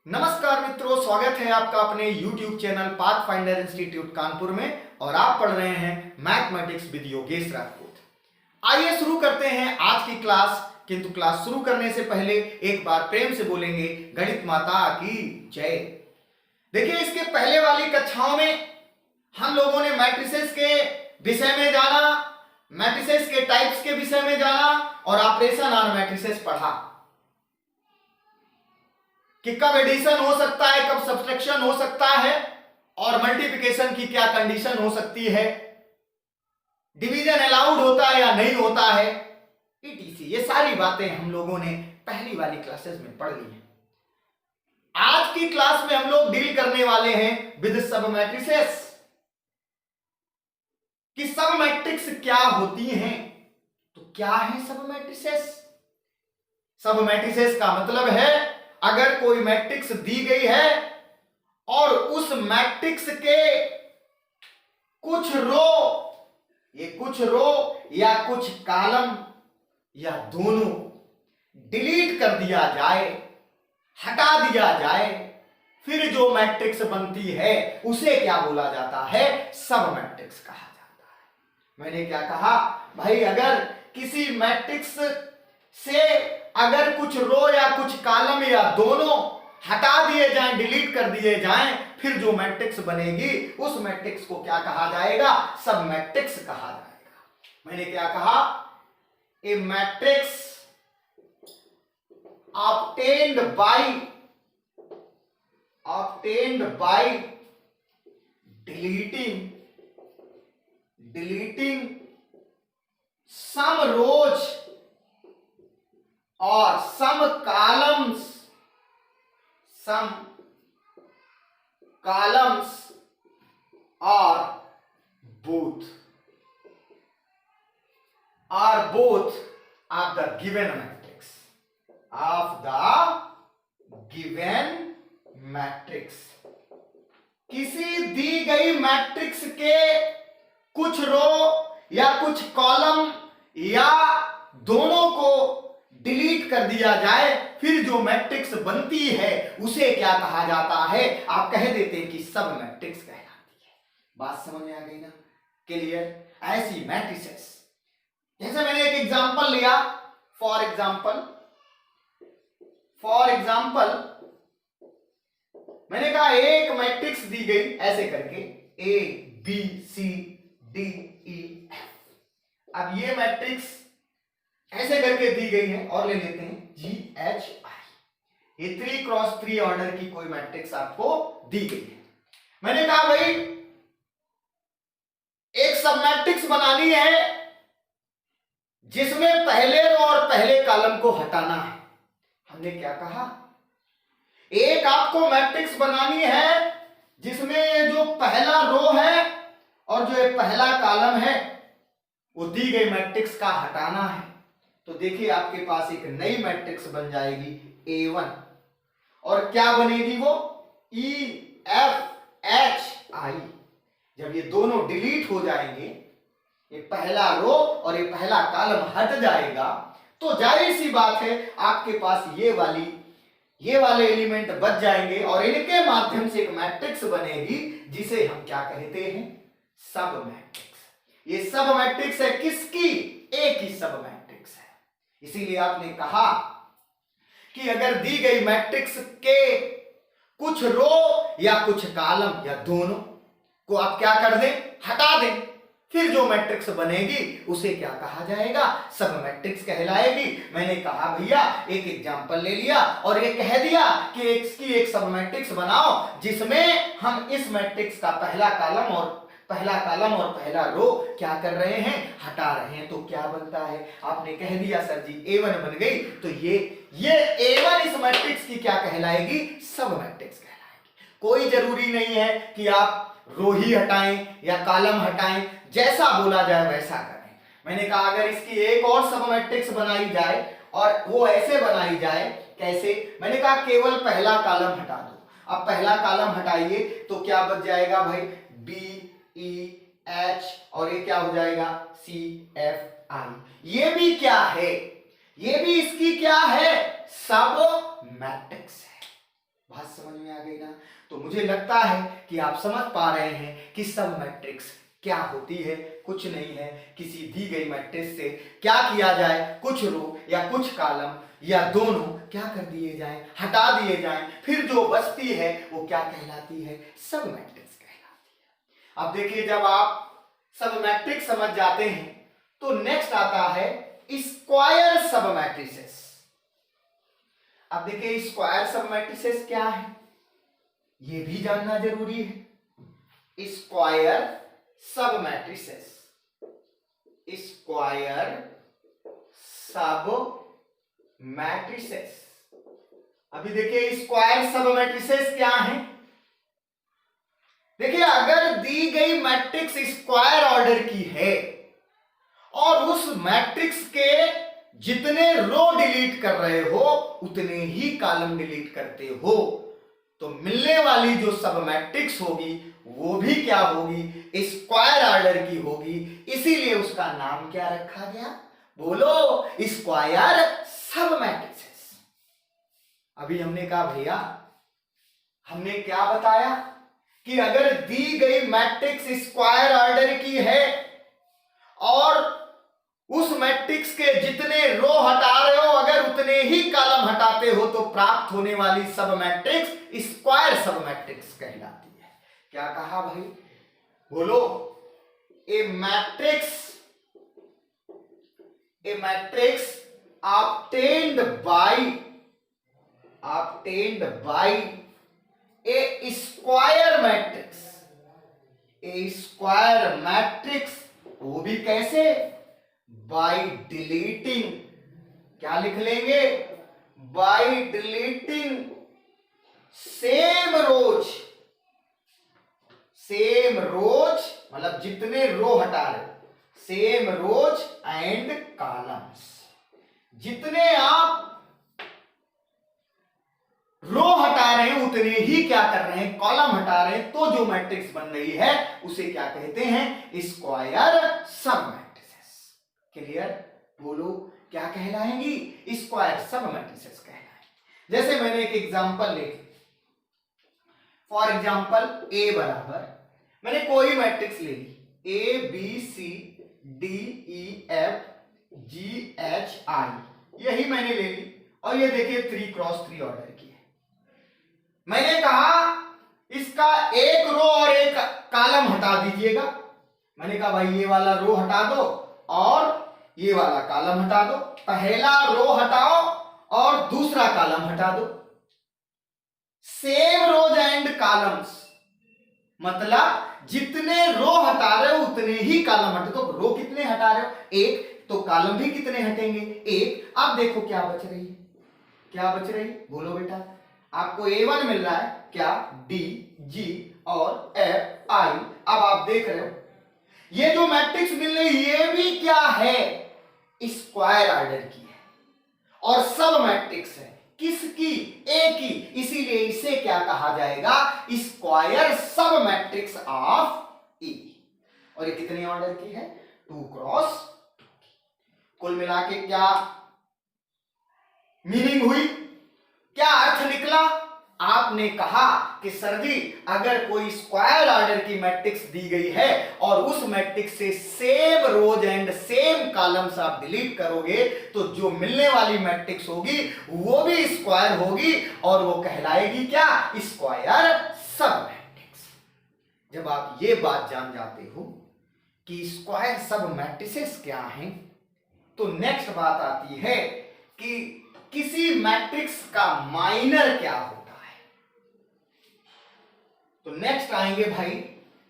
नमस्कार मित्रों, स्वागत है आपका अपने YouTube channel path finder institute Kanpur में और आप पढ़ रहे हैं मैथमेटिक्स विद योगेश राजपूत। आइए शुरू करते हैं आज की क्लास। किंतु क्लास शुरू करने से पहले एक बार प्रेम से बोलेंगे गणित माता की जय। देखिए, इसके पहले वाली कक्षाओं में हम लोगों ने मैट्रिसेस के विषय में जाना, मैट्रिसेस के टाइप्स के विषय में जाना और ऑपरेशन ऑन मैट्रिसेस पढ़ा कि कब एडिशन हो सकता है, कब सब्ट्रैक्शन हो सकता है और मल्टीप्लिकेशन की क्या कंडीशन हो सकती है, डिवीजन अलाउड होता है या नहीं होता है, ईटीसी। ये सारी बातें हम लोगों ने पहली वाली क्लासेस में पढ़ ली हैं। आज की क्लास में हम लोग डील करने वाले हैं विद सब मैट्रिसेस कि सब मैट्रिक्स क्या होती हैं। तो क्या है सब मैट्रिसेस? सब मैट्रिसेस का मतलब है अगर कोई मैट्रिक्स दी गई है और उस मैट्रिक्स के कुछ रो या कुछ कॉलम या दोनों डिलीट कर दिया जाए, हटा दिया जाए, फिर जो मैट्रिक्स बनती है उसे क्या बोला जाता है? सब मैट्रिक्स कहा जाता है। मैंने क्या कहा भाई, अगर किसी मैट्रिक्स से अगर कुछ रो या कुछ कॉलम या दोनों हटा दिए जाएं, डिलीट कर दिए जाएं, फिर जो मैट्रिक्स बनेगी उस मैट्रिक्स को क्या कहा जाएगा? सब मैट्रिक्स कहा जाएगा। मैंने क्या कहा? ए मैट्रिक्स ऑब्टेन्ड बाय डिलीटिंग सम रोज और some columns are both of the given matrix किसी दी गई मैट्रिक्स के कुछ रो या कुछ कॉलम या दोनों को डिलीट कर दिया जाए, फिर जो मैट्रिक्स बनती है उसे क्या कहा जाता है? आप कह देते हैं कि सब मैट्रिक्स कहलाती है। बात समझ में आ गई ना? क्लियर? ऐसी मैट्रिसेस, जैसे मैंने एक एग्जांपल लिया, फॉर एग्जांपल मैंने कहा एक मैट्रिक्स दी गई ऐसे करके A B C D E F। अब ये मैट्रिक्स ऐसे करके दी गई है और ले लेते हैं GHI। ये 3x3 ऑर्डर की कोई मैट्रिक्स आपको दी गई है। मैंने कहा भाई एक सब मैट्रिक्स बनानी है जिसमें पहले रो और पहले कॉलम को हटाना है। हमने क्या कहा? एक आपको मैट्रिक्स बनानी है जिसमें जो पहला रो है और जो पहला कॉलम है वो दी गई मैट्रिक्स का हटाना है। तो देखिए आपके पास एक नई मैट्रिक्स बन जाएगी A1 और क्या बनेगी वो? EFHI। जब ये दोनों डिलीट हो जाएंगे, ये पहला रो और ये पहला कॉलम हट जाएगा, तो जाहिर सी बात है आपके पास ये वाले एलिमेंट बच जाएंगे और इनके माध्यम से एक मैट्रिक्स बनेगी जिसे हम क्या कहते हैं? सब मैट्रिक्स। ये सब मैट्रिक्स है किसकी? ए की सब मैट्रिक्स है। इसीलिए आपने कहा कि अगर दी गई मैट्रिक्स के कुछ रो या कुछ कॉलम या दोनों को आप क्या कर दें? हटा दें, फिर जो मैट्रिक्स बनेगी उसे क्या कहा जाएगा? सब मैट्रिक्स कहलाएगी। मैंने कहा भैया एक एग्जांपल ले लिया और ये कह दिया कि एक सब मैट्रिक्स बनाओ जिसमें हम इस मैट्रिक्स का पहला कॉलम और पहला रो क्या कर रहे हैं? हटा रहे हैं। तो क्या बनता है? आपने कह दिया सर जी A1 बन गई। तो ये A1 इस मैट्रिक्स की क्या कहलाएगी? सब मैट्रिक्स कहलाएगी। कोई जरूरी नहीं है कि आप रो ही हटाएं या कॉलम हटाएं, जैसा बोला जाए वैसा करें। मैंने कहा अगर इसकी एक और सब मैट्रिक्स बनाई जाए और वो ऐसे बनाई जाए, कैसे? मैंने कहा केवल पहला कॉलम हटा दो। अब पहला कॉलम हटाइए तो क्या बच जाएगा भाई? BEH और ये क्या हो जाएगा? CFI। ये भी क्या है? ये भी इसकी क्या है? सब मैट्रिक्स है। बात समझ में आ गई ना? तो मुझे लगता है कि आप समझ पा रहे हैं कि सब मैट्रिक्स क्या होती है। कुछ नहीं है, किसी दी गई मैट्रिक्स से क्या किया जाए, कुछ रो या कुछ कॉलम या दोनों क्या कर दिए जाएं, हटा दिए जाएं, फिर जो बचती है वो क्या कहलाती है, सब मैट्रिक्स कहलाती है। अब देखिए, जब आप सब मैट्रिक्स समझ जाते हैं तो नेक्स्ट आता है स्क्वायर सब मैट्रिसेस। अब देखिए, स्क्वायर सब मैट्रिसेस क्या है ये भी जानना जरूरी है। स्क्वायर सब मैट्रिसेस, स्क्वायर सब मैट्रिसेस। अभी देखिए, स्क्वायर सब मैट्रिसेस क्या है। देखिए, अगर दी गई मैट्रिक्स स्क्वायर ऑर्डर की है और उस मैट्रिक्स के जितने रो डिलीट कर रहे हो उतने ही कॉलम डिलीट करते हो, तो मिलने वाली जो सब मैट्रिक्स होगी वो भी क्या होगी, स्क्वायर ऑर्डर की होगी। इसीलिए उसका नाम क्या रखा गया, बोलो, स्क्वायर सब मैट्रिसेस। अभी हमने कहा भैया, हमने क्या बताया कि अगर दी गई मैट्रिक्स स्क्वायर ऑर्डर की है और उस मैट्रिक्स के जितने रो हटा रहे हो अगर उतने ही कॉलम हटाते हो तो प्राप्त होने वाली सब मैट्रिक्स स्क्वायर सब मैट्रिक्स कहलाती है। क्या कहा भाई, बोलो, ए matrix obtained by a square matrix, वो भी कैसे, by deleting, क्या लिख लेंगे, by deleting सेम रोज मतलब जितने रो हटा रहे, सेम रोज एंड कॉलम्स, जितने आप रो हटा रहे हैं उतने ही क्या कर रहे हैं, कॉलम हटा रहे हैं, तो जो मैट्रिक्स बन रही है उसे क्या कहते हैं, स्क्वायर सब मैट्रिसेस। क्लियर, बोलो क्या कहलाएंगी, स्क्वायर सब मैट्रिसेस कहलाएंगी। जैसे मैंने एक एग्जांपल ले, फॉर एग्जांपल ए बराबर, मैंने कोई मैट्रिक्स ले ली, A B C D E F G H I, यही मैंने ले ली, और ये देखिए 3x3 ऑर्डर की है। मैंने कहा इसका एक रो और एक कॉलम हटा दीजिएगा। मैंने कहा भाई ये वाला रो हटा दो और ये वाला कॉलम हटा दो, पहला रो हटाओ और दूसरा कॉलम हटा दो। सेम रोज एंड कॉलम्स मतलब जितने रो हटा रहे हो उतने ही कॉलम हटे, तो रो कितने हटा रहे हो, एक, तो कॉलम भी कितने हटेंगे, एक। अब देखो क्या बच रही है, क्या बच रही है, बोलो बेटा, आपको A1 मिल रहा है, क्या, D, G और F, I। अब आप देख रहे हो ये जो मैट्रिक्स मिल रही है ये भी क्या है, स्क्वायर ऑर्डर की है और सब मैट्रिक्स है, किसकी, ए की, इसीलिए इसे क्या कहा जाएगा, स्क्वायर सब मैट्रिक्स ऑफ ए। और ये कितने ऑर्डर की है, 2x2 की। कुल मिला के क्या मीनिंग हुई, क्या अर्थ निकला, आपने कहा कि सर जी अगर कोई स्क्वायर ऑर्डर की मैट्रिक्स दी गई है और उस मैट्रिक्स से same rows and same columns आप डिलीट करोगे तो जो मिलने वाली मैट्रिक्स होगी वो भी स्क्वायर होगी और वो कहलाएगी क्या, स्क्वायर सब मैट्रिक्स। जब आप ये बात जान जाते हो कि स्क्वायर सब मैट्रिसेस क्या हैं, तो नेक्स्ट बात आती है कि किसी मैट्रिक्स का माइनर क्या होता है। तो नेक्स्ट आएंगे भाई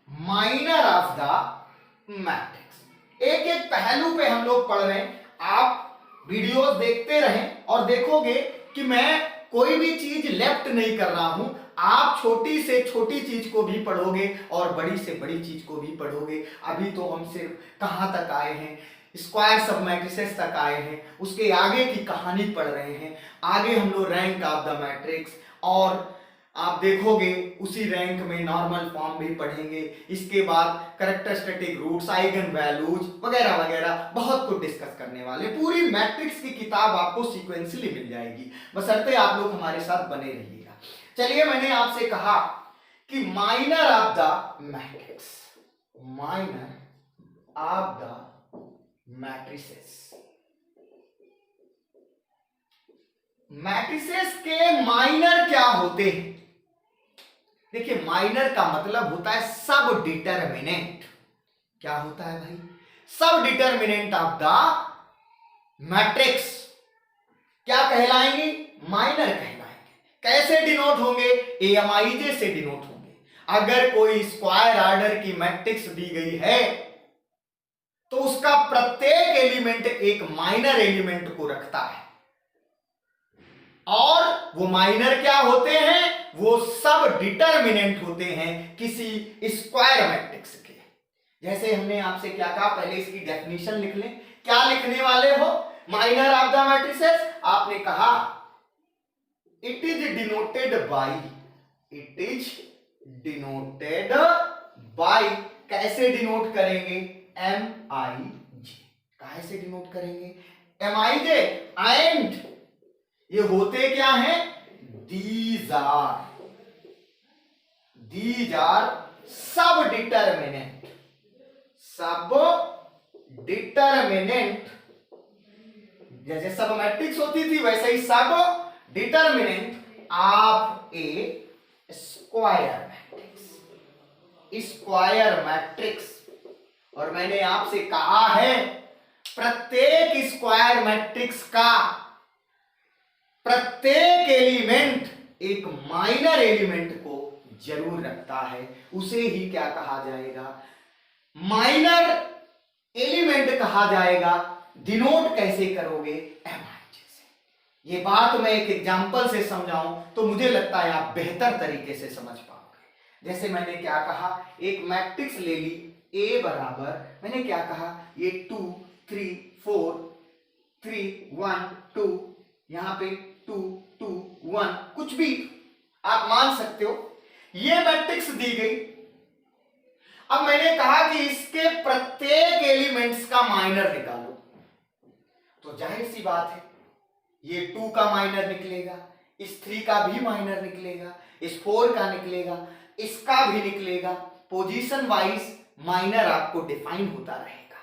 माइनर ऑफ द मैट्रिक्स। एक एक पहलू पे हम लोग पढ़ रहे हैं, आप वीडियोस देखते रहें और देखोगे कि मैं कोई भी चीज लेफ्ट नहीं कर रहा हूं। आप छोटी से छोटी चीज को भी पढ़ोगे और बड़ी से बड़ी चीज को भी पढ़ोगे। अभी तो हम सिर्फ कहां तक आए हैं, स्क्वायर सब मैट्रिसेस तक आए हैं, उसके आगे की कहानी पढ़ रहे हैं। आगे हम लोग रैंक ऑफ द मैट्रिक्स और आप देखोगे उसी रैंक में नॉर्मल फॉर्म भी पढ़ेंगे। इसके बाद कैरेक्टरिस्टिक रूट्स, आइगन वैल्यूज वगैरह वगैरह बहुत कुछ डिस्कस करने वाले। पूरी मैट्रिक्स की किताब आपको सीक्वेंशियली मिल जाएगी, बशर्ते आप लोग हमारे साथ बने रहिएगा। चलिए, मैंने आपसे कहा कि minor of the matrix, minor of the matrices, matrices के माइनर क्या होते हैं? देखिए, माइनर का मतलब होता है सब डिटर्मिनेंट। क्या होता है भाई? सब डिटर्मिनेंट ऑफ द मैट्रिक्स क्या कहलाएंगे? माइनर कहलाएंगे। कैसे डिनोट होंगे? एएमआईजे से डिनोट होंगे। अगर कोई स्क्वायर ऑर्डर की मैट्रिक्स दी गई है तो उसका प्रत्येक एलिमेंट एक माइनर एलिमेंट को रखता है, और वो माइनर क्या होते हैं? वो सब डिटर्मिनेंट होते हैं किसी स्क्वायर मैट्रिक्स के। जैसे हमने आपसे क्या कहा, पहले इसकी डेफिनेशन लिख लें। क्या लिखने वाले हो? माइनर ऑफ द मैट्रिसेस, आपने कहा it is denoted by, it is denoted by, कैसे डिनोट करेंगे? एम आई जे। कैसे डिनोट करेंगे? M I J. एंड ये होते क्या हैं? दीज आर सब डिटर्मिनेंट, सब डिटर्मिनेंट। जैसे सब मैट्रिक्स होती थी वैसे ही सब determinant of a square matrix, square matrix. और मैंने आपसे कहा है प्रत्येक स्क्वायर मैट्रिक्स का प्रत्येक एलिमेंट एक माइनर एलिमेंट को जरूर रखता है, उसे ही क्या कहा जाएगा? माइनर एलिमेंट कहा जाएगा। डिनोट कैसे करोगे? एमआईजे से। ये बात मैं एक एग्जांपल से समझाऊं तो मुझे लगता है आप बेहतर तरीके से समझ पाओगे। जैसे मैंने क्या कहा, एक मैट्रिक्स ले ली, ए बराबर, मैंने क्या कहा, ये 2 3 4 3 1 2, यहां पे 2 2 1, कुछ भी आप मान सकते हो। ये मैट्रिक्स दी गई। अब मैंने कहा कि इसके प्रत्येक एलिमेंट्स का माइनर निकालो, तो जाहिर सी बात है ये 2 का माइनर निकलेगा, इस 3 का भी माइनर निकलेगा, इस 4 का निकलेगा, इसका भी निकलेगा। पोजीशन वाइज माइनर आपको डिफाइन होता रहेगा।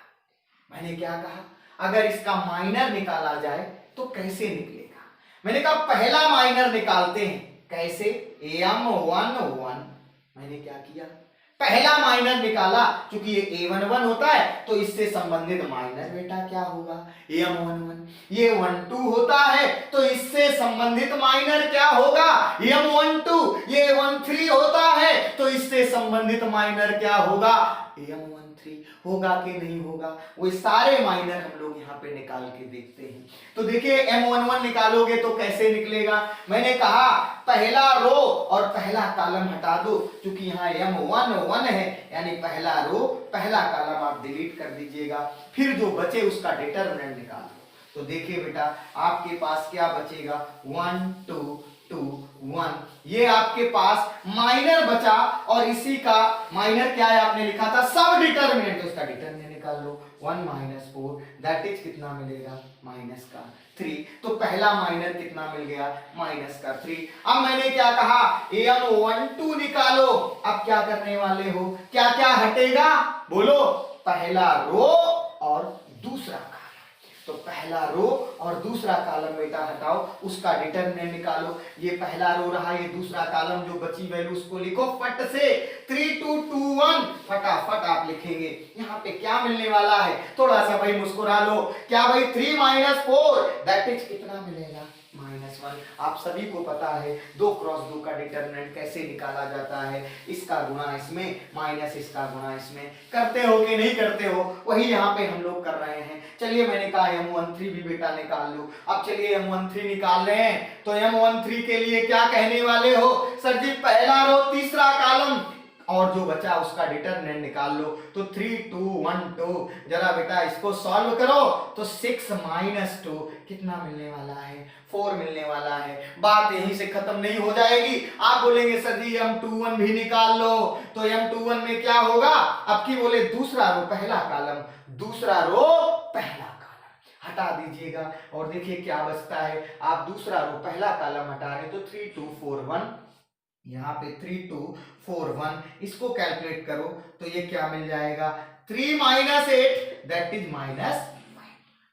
मैंने क्या कहा, अगर इसका माइनर निकाला जाए तो कैसे निकलेगा? मैंने कहा पहला माइनर निकालते हैं। कैसे? M11। मैंने क्या किया, पहला माइनर निकाला। क्योंकि ये A11 होता है तो इससे संबंधित माइनर बेटा क्या होगा? M11। ये 12 होता है तो इससे संबंधित माइनर क्या होगा? M12। ये 13 होता है तो इससे संबंधित माइनर क्या होगा? M13। होगा कि नहीं होगा? वो सारे माइनर हम लोग यहाँ पे निकाल के देखते हैं। तो देखिए M11 निकालोगे तो कैसे निकलेगा? मैंने कहा पहला रो और पहला कॉलम हटा दो, क्योंकि यहाँ M11 है, यानी पहला रो पहला कॉलम आप डिलीट कर दीजिएगा। फिर जो बचे उसका डिटरमिनेंट निकाल दो। तो देखिए बेटा आपके पास क्या बचेगा? 1 2 2 1। ये आपके पास माइनर बचा, और इसी का माइनर क्या है आपने लिखा था? सब डिटरमिनेंट। तो इसका डिटरमिनेंट निकाल लो। 1 - 4 दैट इज कितना मिलेगा? माइनस का 3। तो पहला माइनर कितना मिल गया? माइनस का 3। अब मैंने क्या कहा? M12 निकालो। अब क्या करने वाले हो? क्या क्या हटेगा बोलो? पहला रो और दूसरा कॉलम। तो पहला रो और दूसरा कॉलम बेटा हटाओ, उसका डिटरमिनेंट निकालो। ये पहला रो रहा, ये दूसरा कॉलम, जो बची वैल्यू उसको लिखो फट से। 3 2 2 1 फटाफट आप लिखेंगे। यहाँ पे क्या मिलने वाला है? थोड़ा सा भाई मुस्कुरा लो। क्या भाई? 3 - 4 दैट इज कितना मिलेगा? -1। आप सभी को पता है 2 क्रॉस 2 का डिटरमिनेंट कैसे निकाला जाता है? इसका गुणा इसमें माइनस इसका गुणा इसमें। करते हो कि नहीं करते हो? वही यहाँ पे हम लोग कर रहे हैं। चलिए मैंने कहा M13 भी बेटा निकाल लो। अब चलिए M13 निकाल रहे हैं, तो M13 के लिए क्या कहने वाले हो? सर जी पहला रो तीसरा कॉलम और जो बचा उसका डिटरमिनेंट निकाल लो। तो 3 2 1 2। जरा बेटा इसको सॉल्व करो। तो 6 - 2 कितना मिलने वाला है? 4 मिलने वाला है। बात यहीं से खत्म नहीं हो जाएगी। आप बोलेंगे सर जी M21 भी निकाल लो। तो M21 में क्या होगा? अब की बोले दूसरा रो पहला कॉलम, दूसरा रो पहला कॉलम। हटा दीजिएगा और देखिए क्या बचता है। आप दूसरा रो पहला कॉलम हटा रहे हैं तो 3 2 4 1, यहाँ पे 3 2 4 1, इसको कैलकुलेट करो तो ये क्या मिल जाएगा 3 माइनस 8 दैट इज माइनस।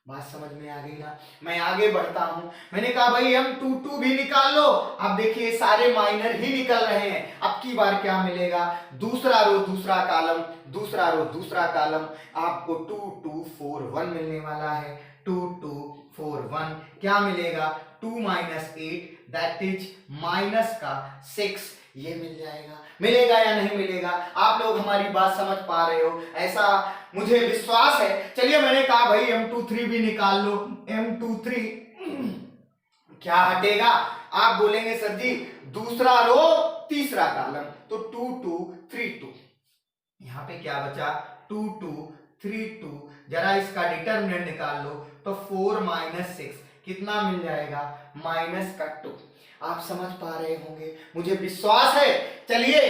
बात समझ में आ गई ना। मैं आगे बढ़ता हूं, मैंने कहा भाई हम 2 2 भी निकाल लो। अब देखिए सारे माइनर ही निकल रहे हैं। अब की बार क्या मिलेगा, दूसरा रो दूसरा कॉलम, दूसरा रो दूसरा कॉलम, आपको 2 2 4 1 मिलने वाला है। 2 2 4 1 क्या मिलेगा 2 माइनस 8 दैट इज माइनस का 6, ये मिल जाएगा। मिलेगा या नहीं मिलेगा, आप लोग हमारी बात समझ पा रहे हो ऐसा मुझे विश्वास है। चलिए मैंने कहा भाई M23 भी निकाल लो। M23 क्या हटेगा, आप बोलेंगे सर जी दूसरा रो तीसरा कॉलम, तो 2 2 3 2, यहां पे क्या बचा 2 2 3 2, जरा इसका डिटरमिनेंट निकाल लो तो 4 माइनस 6 कितना मिल जाएगा माइनस का 2। आप समझ पा रहे होंगे, मुझे विश्वास है। चलिए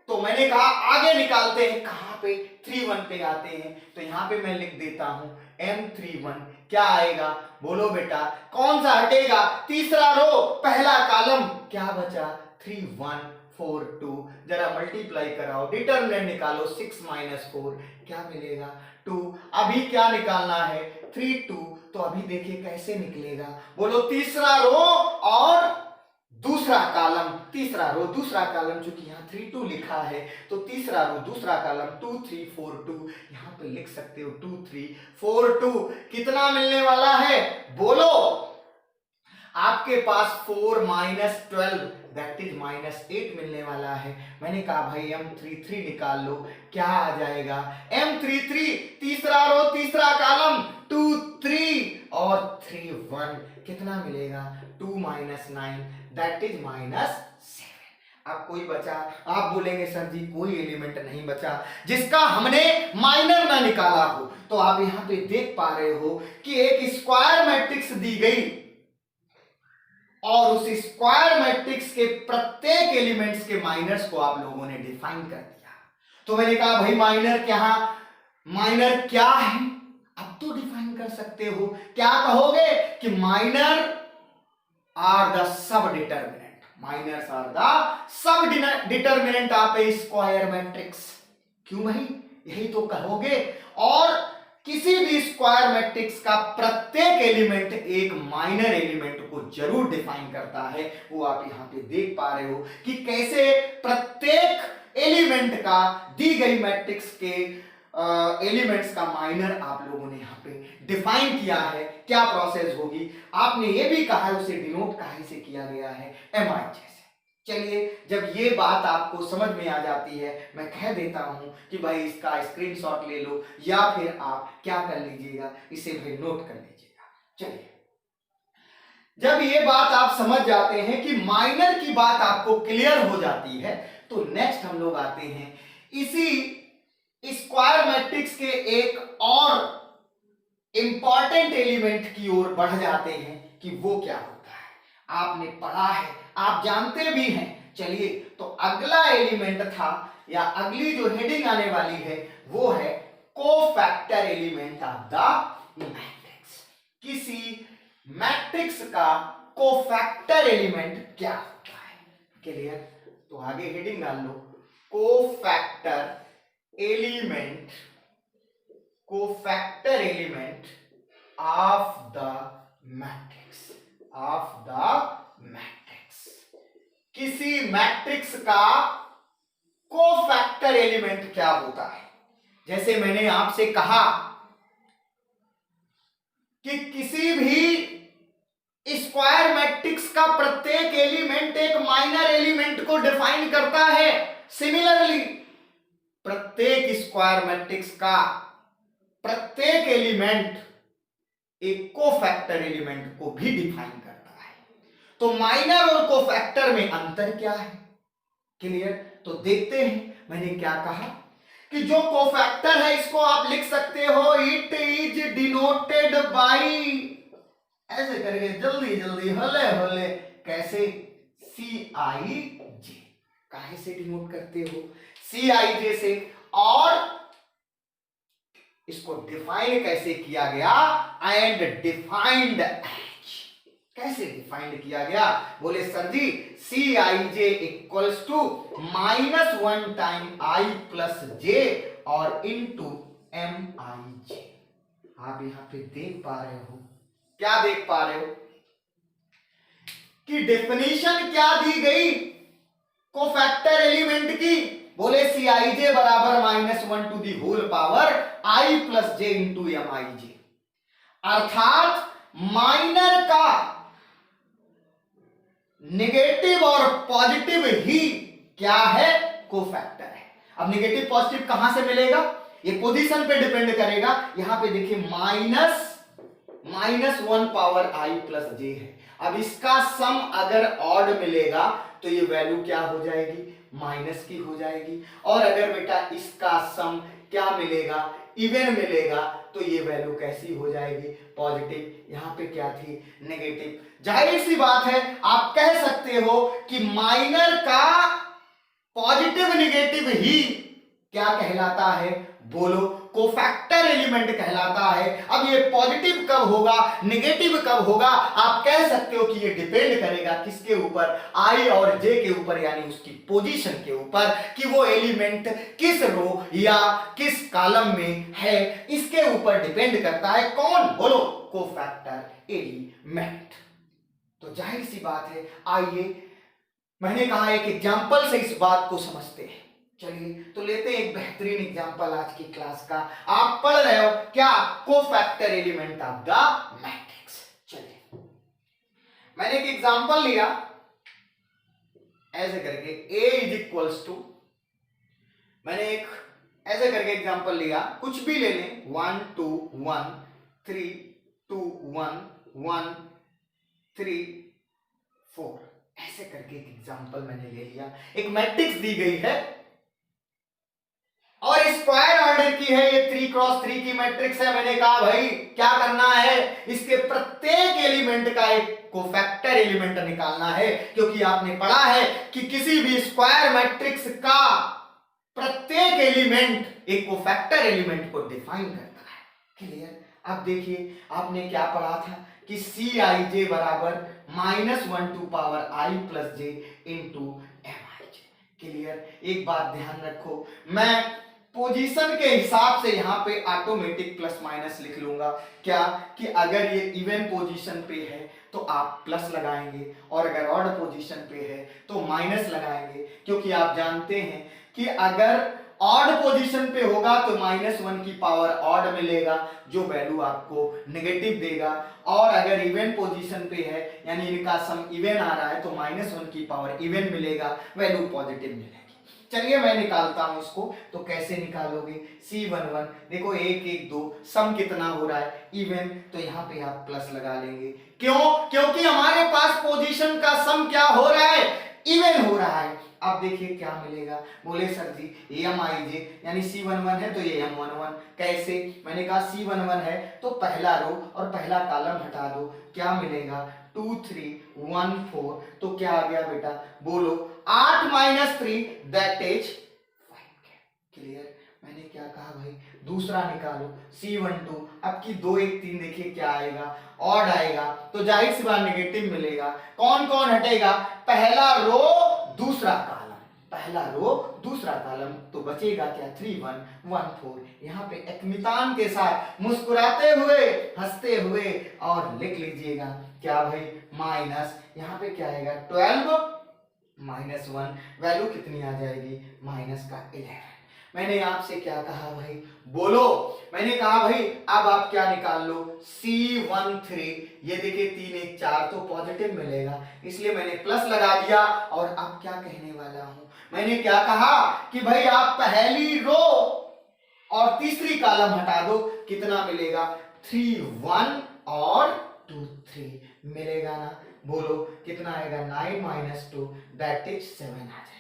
तो मैंने कहा आगे निकालते हैं, कहां पे 3 1 पे आते हैं, तो यहां पे मैं लिख देता हूं M31 क्या आएगा, बोलो बेटा कौन सा हटेगा, तीसरा रो पहला कॉलम, क्या बचा 3 1 4 2, जरा मल्टीप्लाई कराओ डिटरमिनेंट निकालो 6 माइनस 4 क्या मिलेगा 2। अभी क्या निकालना है 3 2, तो अभी देखिए कैसे निकलेगा, बोलो तीसरा रो और दूसरा कॉलम, तीसरा रो दूसरा कॉलम, चूंकि यहाँ 3 2 लिखा है तो तीसरा रो दूसरा कॉलम 2 3 4 2, यहाँ पे लिख सकते हो 2 3 4 2, कितना मिलने वाला है बोलो, आपके पास 4 माइनस 12 दैट इज माइनस 8 मिलने वाला है। मैंने कहा भाई M33 निकाल लो, क्या आ जाएगा M33 तीसरा रो तीसरा कॉलम 2 3 और 3 1, कितना मिलेगा 2 माइनस 9 दैट इज माइनस 7। अब कोई बचा, आप बोलेंगे सर जी कोई एलिमेंट नहीं बचा जिसका हमने माइनर ना निकाला हो, तो आप यहां पे देख पा रहे हो कि एक स्क्वायर मैट्रिक्स दी गई और उस स्क्वायर मैट्रिक्स के प्रत्येक एलिमेंट्स के माइनर्स को आप लोगों ने डिफाइन कर दिया। तो मैंने कहा भाई माइनर क्या है, अब तो डिफाइन कर सकते हो, क्या कहोगे कि minor are the sub determinant, minors are the sub determinant of a square matrix. क्यों भाई, यही तो कहोगे। और किसी भी स्क्वायर मैट्रिक्स का प्रत्येक एलिमेंट एक माइनर एलिमेंट को जरूर डिफाइन करता है। वो आप यहां पे देख पा रहे हो कि कैसे प्रत्येक एलिमेंट का दी गई मैट्रिक्स के एलिमेंट्स का माइनर आप लोगों ने यहां पे डिफाइन किया है। क्या प्रोसेस होगी, आपने ये भी कहा है उसे डिनोट काहे से किया गया है, MI जैसे। चलिए जब ये बात आपको समझ में आ जाती है, मैं कह देता हूं कि भाई इसका स्क्रीनशॉट ले लो या फिर आप क्या कर लीजिएगा, इसे भाई नोट कर लीजिएगा। चलिए जब ये बात आप समझ जाते हैं कि माइनर की बात आपको क्लियर हो जाती है, तो नेक्स्ट हम लोग आते हैं इसी स्क्वायर मैट्रिक्स के एक और इंपॉर्टेंट एलिमेंट की ओर बढ़ जाते हैं कि वो क्या होता है। आपने पढ़ा है, आप जानते भी हैं। चलिए तो अगला एलिमेंट था या अगली जो हेडिंग आने वाली है वो है cofactor element of the matrix. किसी मैट्रिक्स का कोफैक्टर एलिमेंट क्या होता है, क्लियर। तो आगे हेडिंग डाल लो, cofactor element, cofactor element of the matrix, of the matrix. किसी मैट्रिक्स का कोफैक्टर एलिमेंट क्या होता है। जैसे मैंने आपसे कहा कि किसी भी स्क्वायर मैट्रिक्स का प्रत्येक एलिमेंट एक माइनर एलिमेंट को डिफाइन करता है। सिमिलरली प्रत्येक स्क्वायर मैट्रिक्स का प्रत्येक एलिमेंट एक कोफैक्टर एलिमेंट को भी डिफाइन करता है। तो माइनर और कोफैक्टर में अंतर क्या है, क्लियर। तो देखते हैं मैंने क्या कहा कि जो कोफैक्टर है इसको आप लिख सकते हो, इट इज डिनोटेड बाय, ऐसे करके जल्दी जल्दी होले होले, कैसे, CIJ। काहे से डिनोट करते हो, CIJ से। और इसको डिफाइन कैसे किया गया, एंड डिफाइंड एज, कैसे डिफाइंड किया गया? बोले sir ji C I J equals to -1 time I plus J और इनटू एम आई जे। आप यहां पे देख पा रहे हो, क्या देख पा रहे हो कि डेफिनेशन क्या दी गई कोफैक्टर एलिमेंट की? बोले सी आई जे बराबर -1 to the whole power I plus J into M I J, अर्थात माइनर का नेगेटिव और पॉजिटिव ही क्या है, कोफैक्टर है। अब नेगेटिव पॉजिटिव कहां से मिलेगा, ये पोजीशन पे डिपेंड करेगा। यहां पे देखिए -1 पावर आई प्लस जे है। अब इसका सम अगर ऑड मिलेगा तो ये वैल्यू क्या हो जाएगी, माइनस की हो जाएगी। और अगर बेटा इसका सम क्या मिलेगा, इवन मिलेगा, तो ये वैल्यू कैसी हो जाएगी, पॉजिटिव। यहां पे क्या थी, नेगेटिव। जाहिर सी बात है आप कह सकते हो कि माइनर का पॉजिटिव नेगेटिव ही क्या कहलाता है, बोलो, कोफैक्टर एलिमेंट कहलाता है। अब ये पॉजिटिव कब होगा, नेगेटिव कब होगा, आप कह सकते हो कि ये डिपेंड करेगा किसके ऊपर, आई और जे के ऊपर, यानी उसकी पोजीशन के ऊपर, कि वो एलिमेंट किस रो या किस कॉलम में है, इसके ऊपर डिपेंड करता है। कौन, बोलो, कोफैक्टर एलिमेंट। तो जाहिर सी बात है, आइए मैंने कहा एक एग्जांपल से इस बात को समझते हैं। चलिए तो लेते हैं एक बेहतरीन एग्जांपल आज की क्लास का। आप पढ़ रहे हो क्या, cofactor element of the matrix. चलिए मैंने एक एग्जांपल लिया ऐसे करके, a इज इक्वल्स टू, मैंने एक ऐसे करके एग्जांपल लिया, कुछ भी ले लें, 1 2 1 3 2 1 1 3 4, ऐसे करके एक एग्जांपल मैंने ले लिया। एक मैट्रिक्स दी गई है और स्क्वायर ऑर्डर की है, ये 3x3 की मैट्रिक्स है। मैंने कहा भाई क्या करना है, इसके प्रत्येक एलिमेंट का एक कोफैक्टर एलिमेंट निकालना है, क्योंकि आपने पढ़ा है कि किसी भी स्क्वायर मैट्रिक्स का प्रत्येक एलिमेंट एक कोफैक्टर एलिमेंट को डिफाइन करता है। क्लियर? अब देखिए आपने क्या पढ़ा था कि सी आई जे बराबर -1 to power I plus J into M I J. Clear? एक बात ध्यान रखो, मैं पोजीशन के हिसाब से यहां पे ऑटोमेटिक प्लस माइनस लिख लूंगा। क्या कि अगर ये इवन पोजीशन पे है तो आप प्लस लगाएंगे, और अगर ऑड पोजीशन पे है तो माइनस लगाएंगे, क्योंकि आप जानते हैं कि अगर ऑड पोजीशन पे होगा तो -1 की पावर ऑड मिलेगा, जो वैल्यू आपको नेगेटिव देगा, और अगर इवन पोजीशन पे है यानी इनका सम इवन आ रहा है तो -1 की पावर इवन मिलेगा, वैल्यू पॉजिटिव मिलेगी। चलिए मैं निकालता हूं इसको। तो कैसे निकालोगे, C11 देखो 1 1 2, सम कितना हो रहा है, इवन, तो यहाँ पे आप प्लस लगा लेंगे। क्यों? क्योंकि हमारे पास पोजीशन का सम क्या हो रहा है, इवन हो रहा है। अब देखिए क्या मिलेगा, बोले सर जी एम आई जे यानी C11 है तो ये M11, कैसे? मैंने कहा C11 है तो पहला रो और पहला कॉलम हटा दो, क्या मिलेगा, 2 3 1 4, तो क्या आ गया बेटा, बोलो 8 - 3 दैट इज 5। क्लियर? मैंने क्या कहा भाई, दूसरा निकालो C12, अब की 2 1 3 देखिए क्या आएगा, ऑड आएगा, तो जाहिर सी बात नेगेटिव मिलेगा। कौन कौन हटेगा, पहला रो दूसरा कॉलम, पहला रो दूसरा कॉलम, तो बचेगा क्या, 3 1 1 4। यहाँ पे इत्मीनान के साथ मुस्कुराते हुए हंसते हुए और लिख लीजिएगा क्या भाई, माइनस, यहाँ पे क्या आएगा 12 -1, वैल्यू कितनी आ जाएगी, माइनस का 11। मैंने आपसे क्या कहा भाई, बोलो, मैंने कहा भाई अब आप क्या निकाल लो, C13, ये देखिए 3 1 4 तो पॉजिटिव मिलेगा, इसलिए मैंने प्लस लगा दिया। और अब क्या कहने वाला हूं, मैंने क्या कहा कि भाई आप पहली रो और तीसरी कॉलम हटा दो, कितना मिलेगा, 3 1 और 2 3 मिलेगा ना, बोलो कितना आएगा, 9 - 2 दैट इज 7 आ जाएगा।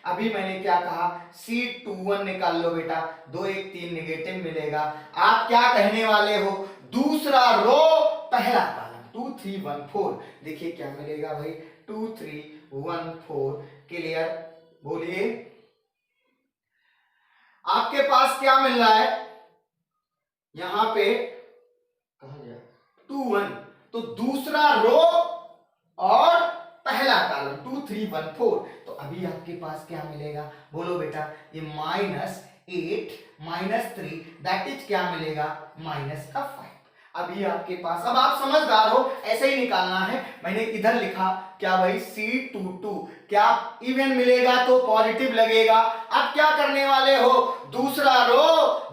अभी मैंने क्या कहा, C21 निकाल लो बेटा, 2 1 3 नेगेटिव मिलेगा। आप क्या कहने वाले हो, दूसरा रो पहला कॉलम, 2 3 1 4, देखिए क्या मिलेगा भाई, 2 3 1 4। क्लियर? बोलिए आपके पास क्या मिल रहा है, यहां पे कहा गया 2 1, तो दूसरा रो और पहला कॉलम 2 3 1 4, तो अभी आपके पास क्या मिलेगा, बोलो बेटा, ये -8 -3 दैट इज क्या मिलेगा, -5। अभी आपके पास, अब आप समझदार हो, ऐसे ही निकालना है। मैंने इधर लिखा क्या भाई, C22, क्या इवन मिलेगा तो पॉजिटिव लगेगा। अब क्या करने वाले हो, दूसरा रो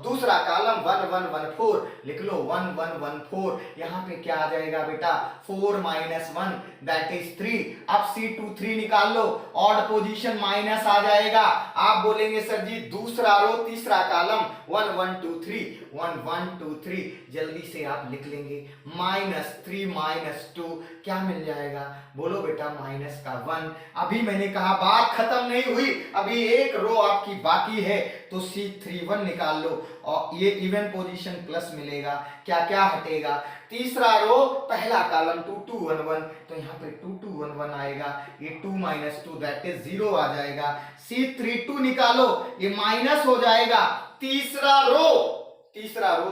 दूसरा कॉलम 1 1 1 4 लिख लो, 1 1 1 4, यहां पे क्या आ जाएगा बेटा, 4 -1 दैट इज 3। अब C23 निकाल लो, ऑड पोजीशन माइनस आ जाएगा। आप बोलेंगे सर जी दूसरा रो तीसरा कॉलम 1 1 2 3 1 1 2 3, जल्दी से आप लिख लेंगे, -3 -2 क्या मिल जाएगा, बोलो बेटा, -1। अभी मैंने कहा बात खत्म नहीं हुई, अभी एक रो आपकी बाकी है, तो C31 निकाल लो और ये इवन पोजीशन प्लस मिलेगा, क्या क्या हटेगा, तीसरा रो पहला कॉलम 2 2 1 1, तो यहाँ पे 2 2 1 1 आएगा, ये 2 -2 दैट इज 0 आ जाएगा। C32 निकालो, ये माइनस हो जाएगा, तीसरा रो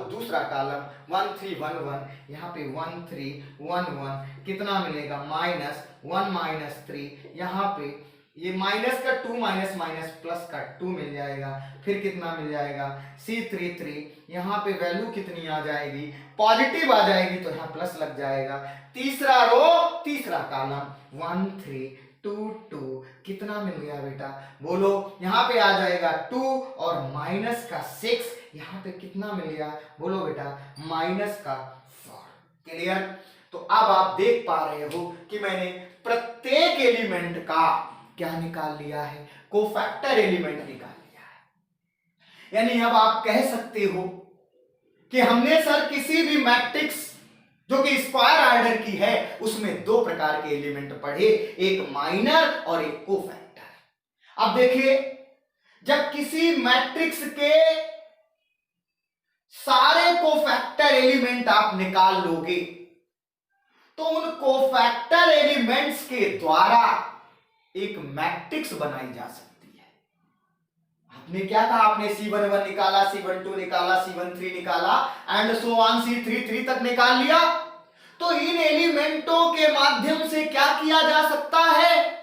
दूसरा कॉलम 1 3 1 1, यहाँ पे 1 3 1 1 कितना मिलेगा, -1 -3, यहाँ पे ये माइनस का 2 माइनस प्लस का 2 मिल जाएगा, फिर कितना मिल जाएगा, C33, यहाँ पे वैल्यू कितनी आ जाएगी, पॉजिटिव आ जाएगी, तो यहाँ प्लस लग जाएगा। तीसरा रो तीसरा कॉलम 1 3 2 2 कितना मिल गया बेटा, बोलो, यहाँ पे आ जाएगा 2 और माइनस का 6, यहाँ पे कितना मिल गया, बोलो बेटा, -4। क्लियर। तो अब आप देख पा रहे हो कि मैंने प्रत्येक एलिमेंट का क्या निकाल लिया है, कोफैक्टर एलिमेंट निकाल लिया है। यानी अब आप कह सकते हो कि हमने सर किसी भी मैट्रिक्स जो कि स्क्वायर ऑर्डर की है उसमें दो प्रकार के एलिमेंट पढ़े, एक माइनर और एक कोफैक्टर। अब देखिए, जब किसी मैट्रिक्स के सारे कोफैक्टर एलिमेंट आप निकाल लोगे तो उन कोफैक्टर एलिमेंट्स के द्वारा एक मैट्रिक्स बनाई जा सकती है। आपने क्या कहा, आपने C11 निकाला, C12 निकाला, C13 निकाला एंड सो ऑन, C33 तक निकाल लिया, तो इन एलिमेंटों के माध्यम से क्या किया जा सकता है,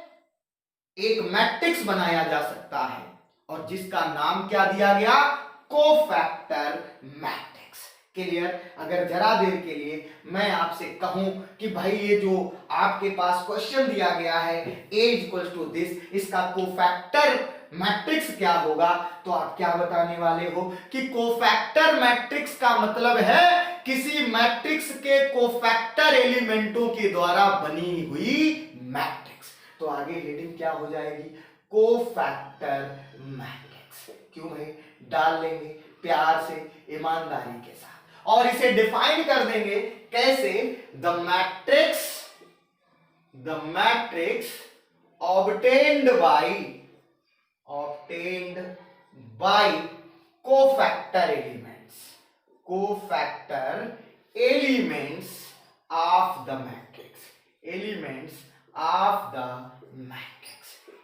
एक मैट्रिक्स बनाया जा सकता है, और जिसका नाम क्या दिया गया, कोफैक्टर मैट्रिक्स। क्लियर। अगर जरा देर के लिए मैं आपसे कहूं कि भाई ये जो आपके पास क्वेश्चन दिया गया है A इक्वल टू दिस, इसका कोफैक्टर मैट्रिक्स क्या होगा, तो आप क्या बताने वाले हो कि कोफैक्टर मैट्रिक्स का मतलब है किसी मैट्रिक्स के कोफैक्टर एलिमेंटों के द्वारा बनी हुई मैट्रिक्स। तो आगे हेडिंग क्या हो जाएगी, कोफैक्टर मैट्रिक्स। क्यों भाई, डाल लेंगे प्यार से, ईमानदारी के साथ, और इसे डिफाइन कर देंगे कैसे, the matrix obtained by cofactor elements of the matrix.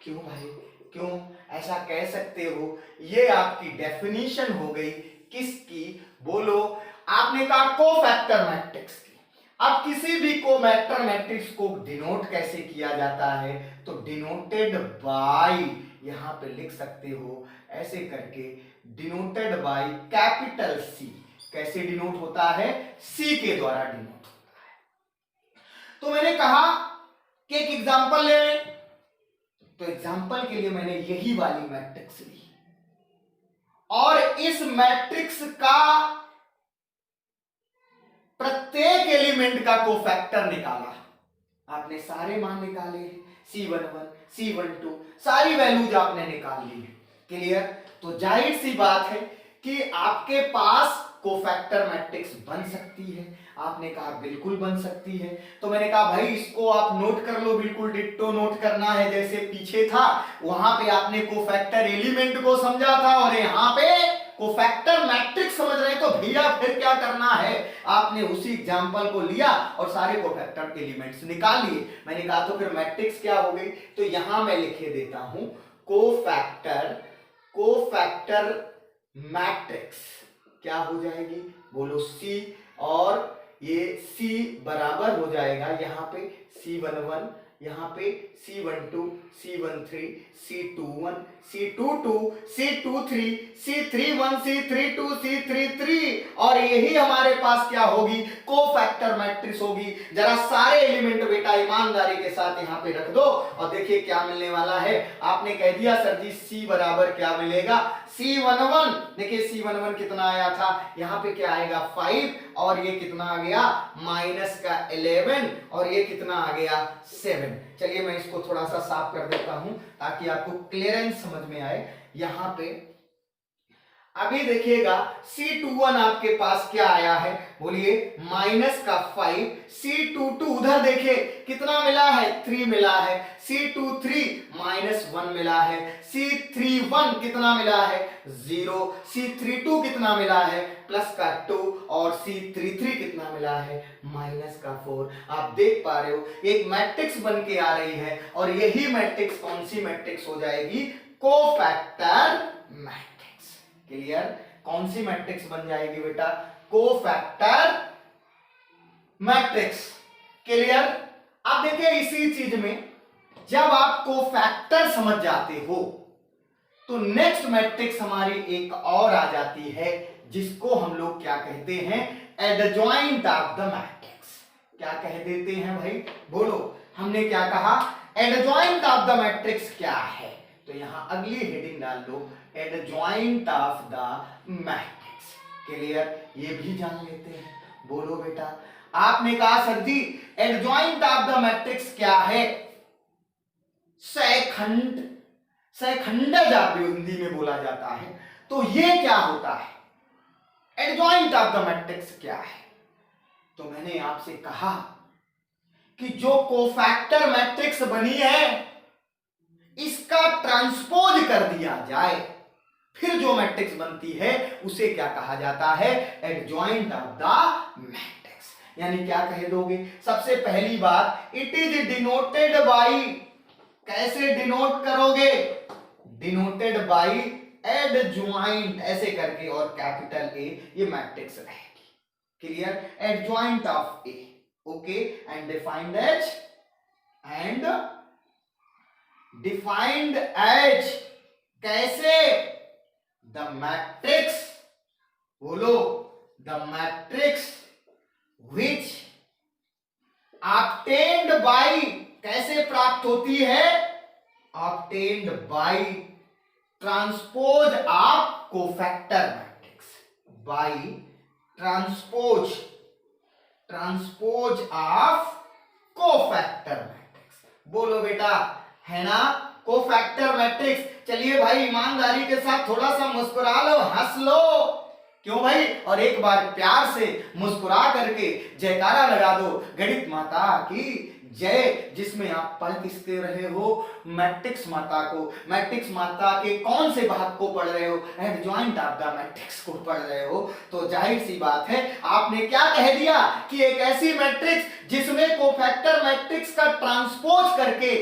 क्यों भाई, क्यों ऐसा कह सकते हो, ये आपकी डेफिनेशन हो गई किसकी, बोलो, आपने कहा कोफैक्टर मैट्रिक्स की। अब किसी भी कोफैक्टर मैट्रिक्स को डिनोट कैसे किया जाता है, तो डिनोटेड बाय, यहां पे लिख सकते हो ऐसे करके, डिनोटेड बाय कैपिटल C। कैसे डिनोट होता है, C के द्वारा डिनोट होता है। तो मैंने कहा कि एक एग्जांपल ले, तो एग्जांपल के लिए मैंने यही वाली मैट्रिक्स ली और इस मैट्रिक्स का प्रत्येक एलिमेंट का कोफैक्टर निकाला। आपने सारे मान निकाले हैं, C11, C12, सारी वैल्यूज आपने निकाल ली है। क्लियर। तो जाहिर सी बात है कि आपके पास कोफैक्टर मैट्रिक्स बन सकती है। आपने कहा बिल्कुल बन सकती है, तो मैंने कहा भाई इसको आप नोट कर लो, बिल्कुल डिट्टो नोट करना है, जैसे पीछे था वहां पे आपने कोफैक्टर एलिमेंट को समझा था और यहाँ पे कोफैक्टर मैट्रिक्स समझ रहे, तो भैया फिर क्या करना है, आपने उसी एग्जांपल को लिया और सारे कोफैक्टर एलिमेंट्स निकाल लिए। मैंने कहा तो फिर मैट्रिक्स क्या हो गई, तो यहां मैं लिखे देता हूं कोफैक्टर मैट्रिक्स। क्या हो जाएगी, बोलो C, और ये C बराबर हो जाएगा यहाँ पे C11, यहाँ पे C12, C13, C21, C22, C23, C31, C32, C33, और यही हमारे पास क्या होगी, कोफैक्टर मैट्रिक्स होगी। जरा सारे एलिमेंट बेटा ईमानदारी के साथ यहाँ पे रख दो और देखिए क्या मिलने वाला है। आपने कह दिया सर जी C बराबर क्या मिलेगा, C11, देखिए C11 कितना आया था, यहाँ पे क्या आएगा 5, और ये कितना आ गया माइनस का 11, और ये कितना आ गया 7। चलिए मैं इसको थोड़ा सा साफ कर देता हूं ताकि आपको क्लियरेंस समझ में आए। यहां पे अभी देखिएगा C21 आपके पास क्या आया है, बोलिए माइनस का 5, C22 उधर देखिए कितना मिला है 3 मिला है, C23 माइनस 1 मिला है, C31 कितना मिला है 0, C32 कितना मिला है प्लस का 2, और C33 कितना मिला है माइनस का 4। आप देख पा रहे हो एक मैट्रिक्स बन के आ रही है, और यही मैट्रिक्स कौन सी मैट्रिक्स हो जाएगी, कोफैक्टर मैट्रिक्स। क्लियर, कौन सी मैट्रिक्स बन जाएगी बेटा, कोफैक्टर मैट्रिक्स। क्लियर। अब देखिए इसी चीज में जब आप कोफैक्टर समझ जाते हो तो नेक्स्ट मैट्रिक्स हमारी एक और आ जाती है जिसको हम लोग क्या कहते हैं, एडजॉइंट ऑफ द मैट्रिक्स। क्या कह देते हैं भाई, बोलो, हमने क्या कहा, एडजॉइंट ऑफ द मैट्रिक्स क्या है, तो यहां अगली हेडिंग डाल दो, adjoint of the matrix. Clear, ये भी जान लेते हैं। बोलो बेटा, आपने कहा sir ji adjoint of the matrix क्या है, सहखंड, सहखंडज आप हिंदी में बोला जाता है, तो ये क्या होता है, एडजॉइंट ऑफ द मैट्रिक्स क्या है। तो मैंने आपसे कहा कि जो कोफैक्टर मैट्रिक्स बनी है इसका ट्रांसपोज कर दिया जाए, फिर जो मैट्रिक्स बनती है उसे क्या कहा जाता है, एडजॉइंट ऑफ द मैट्रिक्स। यानी क्या कह दोगे, सबसे पहली बात, इट इज डिनोटेड बाई, कैसे डिनोट करोगे, डिनोटेड बाई एडजॉइंट ऐसे करके, और कैपिटल ए, ये मैट्रिक्स रहेगी। Clear, adjoint of A, okay, and defined as, and defined as कैसे, द मैट्रिक्स, बोलो, the matrix which obtained by, कैसे प्राप्त होती है, obtained by transpose of cofactor matrix, by transpose, transpose of cofactor matrix. बोलो बेटा, है ना कोफैक्टर मैट्रिक्स। चलिए भाई ईमानदारी के साथ थोड़ा सा मुस्कुरा लो, हंस लो, क्यों भाई, और एक बार प्यार से मुस्कुरा करके जयकारा लगा दो, गणित माता की जय, जिसमें आप पढ़ किसके रहे हो, मैट्रिक्स माता को। मैट्रिक्स माता के कौन से भाग को पढ़ रहे हो, एडजॉइंट ऑफ द मैट्रिक्स को पढ़ रहे हो। तो जाहिर सी बात है आपने क्या कह दिया कि एक ऐसी मैट्रिक्स जिसमें कोफैक्टर मैट्रिक्स का ट्रांसपोज करके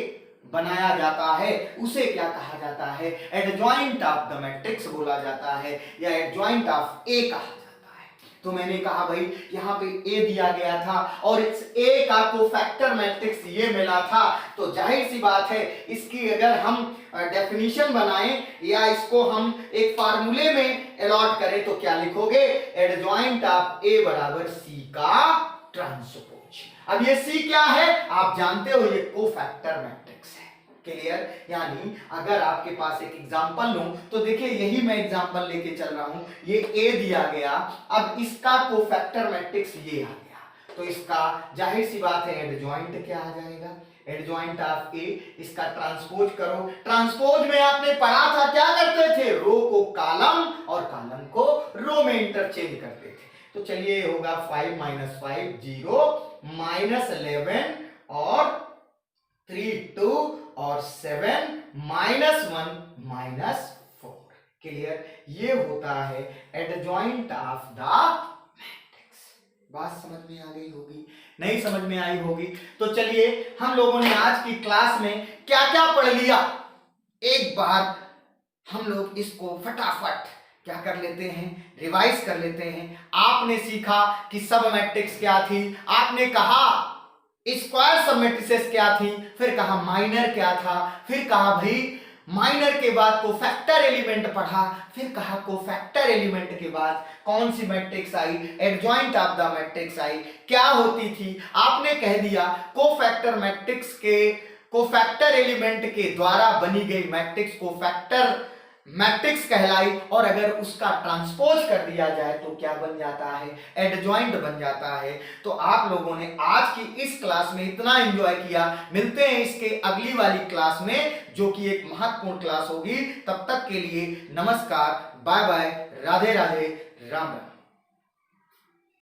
बनाया जाता है उसे क्या कहा जाता है, एडजॉइंट ऑफ द मैट्रिक्स बोला जाता है, या एडजॉइंट ऑफ ए कहा जाता है। तो मैंने कहा भाई यहां पे ए दिया गया था और इस ए का कोफैक्टर मैट्रिक्स ये मिला था, तो जाहिर सी बात है इसकी अगर हम डेफिनेशन बनाएं या इसको हम एक फार्मूले में अलॉट करें तो क्या लिखोगे, एडजॉइंट ऑफ ए बराबर सी का ट्रांसपोज। अब ये सी क्या है आप जानते हो, ये कोफैक्टर मैट्रिक्स है। क्लियर, यानी अगर आपके पास एक एग्जांपल लूं तो देखिए यही मैं एग्जांपल लेके चल रहा हूं, ये ए दिया गया, अब इसका कोफैक्टर मैट्रिक्स ये आ गया, तो इसका जाहिर सी बात है एडजॉइंट क्या आ जाएगा, एडजॉइंट ऑफ ए, इसका ट्रांसपोज करो। ट्रांसपोज में आपने पढ़ा था क्या करते थे, रो को कॉलम और कॉलम को रो में इंटरचेंज करते थे। तो चलिए होगा 5 - 5 0 -11 और 3 2 और 7 -1 -4। क्लियर, ये होता है एडजॉइंट ऑफ द मैट्रिक्स। बात समझ में आ गई होगी, नहीं समझ में आई होगी तो चलिए हम लोगों ने आज की क्लास में क्या क्या पढ़ लिया, एक बार हम लोग इसको फटाफट क्या कर लेते हैं, रिवाइज कर लेते हैं। आपने सीखा कि सब मैट्रिक्स क्या थी, आपने कहा स्क्वायर सब मैट्रिसेस क्या थी, फिर कहा माइनर क्या था, फिर कहा भाई माइनर के बाद कोफैक्टर एलिमेंट पढ़ा, फिर कहा कोफैक्टर एलिमेंट के बाद कौन सी मैट्रिक्स आई, एडजॉइंट ऑफ द मैट्रिक्स आई, क्या होती थी। आपने कह दिया कोफैक्टर मैट्रिक्स के कोफैक्टर एलिमेंट के द्वारा बनी गई मैट्रिक्स कोफैक्टर मैट्रिक्स कहलाई, और अगर उसका ट्रांसपोज कर दिया जाए तो क्या बन जाता है, एडजॉइंट बन जाता है। तो आप लोगों ने आज की इस क्लास में इतना एंजॉय किया, मिलते हैं इसके अगली वाली क्लास में जो कि एक महत्वपूर्ण क्लास होगी। तब तक के लिए नमस्कार, बाय बाय, राधे राधे, राम राम।